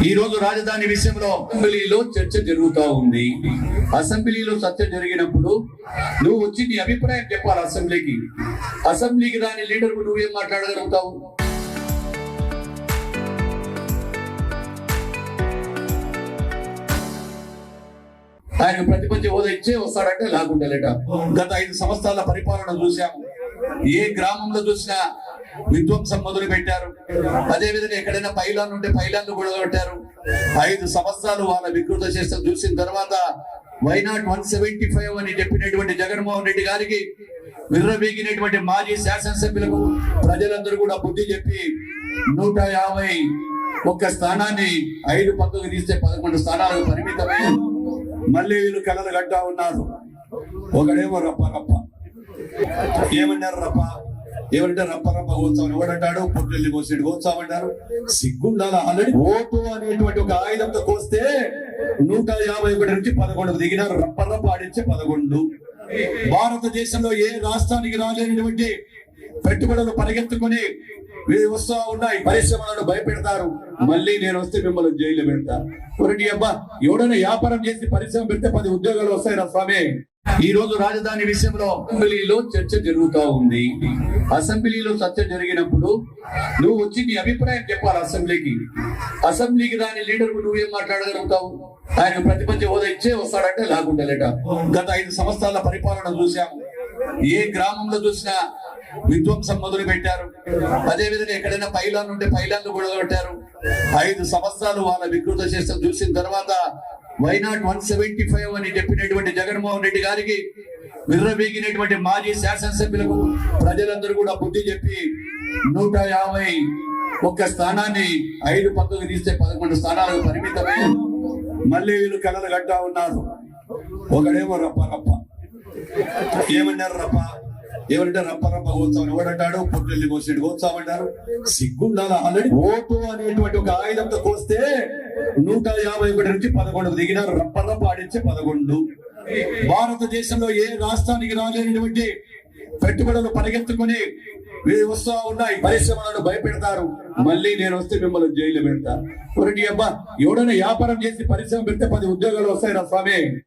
ఈ రోజు రాజధాని విషయంలో అసెంబ్లీలో చర్చ జరుగుతూ ఉంది. అసెంబ్లీలో చర్చ జరిగినప్పుడు నువ్వు వచ్చి నీ అభిప్రాయం చెప్పాలి అసెంబ్లీకి దాని లీడర్ నువ్వేం మాట్లాడగలుగుతావు? ఆయన ప్రతిపక్ష హోదా ఇచ్చే వస్తాడంటే లేకుంటే లేట. గత 5 సంవత్సరాల పరిపాలన చూశాము. ఏ గ్రామంలో చూసినా విధ్వంసం మొదలు పెట్టారు. అదే విధంగా ఎక్కడైనా పైలాన్ ఉంటే పైలాన్లు కూడా పెట్టారు. 5 సంవత్సరాలు వాళ్ళ వికృత చేష్టం చూసిన తర్వాత వైనాట్ 175 అని చెప్పినటువంటి జగన్మోహన్ రెడ్డి గారికి విర్రవీగినటువంటి మాజీ శాసనసభ్యులకు ప్రజలందరూ కూడా బుద్ధి చెప్పి 151 స్థానాన్ని 5 పక్కకు తీస్తే 11 స్థానాలకు పరిమితమై మళ్ళీ వీళ్ళు కలలు గట్టా ఉన్నారు. ఒకడేమో రప్ప ఏమన్నారు రప్ప ఏమంటే రప్ప కూర్చోమని ఎవడంటాడు, పొట్టెల్లి కోసేడు కూర్చోమంటారు. సిగ్గుండాల ఆల్రెడీ ఓటు అనేటువంటి ఒక ఆయుధంతో కోస్తే 151 నుంచి 11 దిగినారు. రప్ప ఆడించే 11. భారతదేశంలో ఏ రాష్ట్రానికి రాలేనటువంటి పెట్టుబడులు పరిగెత్తుకుని వస్తా ఉన్నాయి. పరిశ్రమలను భయపెడతారు. మళ్ళీ నేను వస్తే మిమ్మల్ని జైలు పెడతా. ఒకటి అబ్బా ఎవడైనా వ్యాపారం చేసి పరిశ్రమ పెడితే 10 ఉద్యోగాలు వస్తాయి రా స్వామి. ఈ రోజు రాజధాని విషయంలో అసెంబ్లీలో చర్చ జరుగుతూ ఉంది. అసెంబ్లీలో చర్చ జరిగినప్పుడు నువ్వు వచ్చి నీ అభిప్రాయం చెప్పాలి అసెంబ్లీకి దాని లీడర్ నువ్వేం మాట్లాడగలుగుతావు? ఆయన ప్రతిపక్ష హోదా ఇచ్చే వస్తాడంటే లేకుంటే లేట. గత 5 సంవత్సరాల పరిపాలన చూశాము. ఏ గ్రామంలో చూసినా విధ్వంసం మొదలు పెట్టారు. అదే విధంగా ఎక్కడైనా పైలాన్ ఉంటే పైలాన్లు కూడా పెట్టారు. 5 సంవత్సరాలు వాళ్ళ వికృత చేష్టం చూసిన తర్వాత వైనాట్ 175 అని చెప్పినటువంటి జగన్మోహన్ రెడ్డి గారికి విర్రవీగినటువంటి మాజీ శాసనసభ్యులకు ప్రజలందరూ కూడా బుద్ధి చెప్పి 151 స్థానాన్ని 5 పక్కకు తీస్తే 11 స్థానాలకు పరిమితమై మళ్ళీ వీళ్ళు కలలు గట్టా ఉన్నారు. ఒకడేమో రప్ప ఏమన్నారు రప్ప ఏమంటే రప్ప కూర్చోమని ఎవడంటాడు, పొట్టెల్లి కోసేడు కూర్చోమంటారు. సిగ్గుండాల ఆల్రెడీ ఓటు అనేటువంటి ఒక ఆయుధంతో కోస్తే 151 నుంచి 11 దిగినారు. రప్ప ఆడించే 11. భారతదేశంలో ఏ రాష్ట్రానికి రాలేనటువంటి పెట్టుబడులు పరిగెత్తుకుని వస్తా ఉన్నాయి. పరిశ్రమలను భయపెడతారు. మళ్ళీ నేను వస్తే మిమ్మల్ని జైలు పెడతా. ఒకటి అబ్బా ఎవడైనా వ్యాపారం చేసి పరిశ్రమ పెడితే 10 ఉద్యోగాలు వస్తాయి రా స్వామి.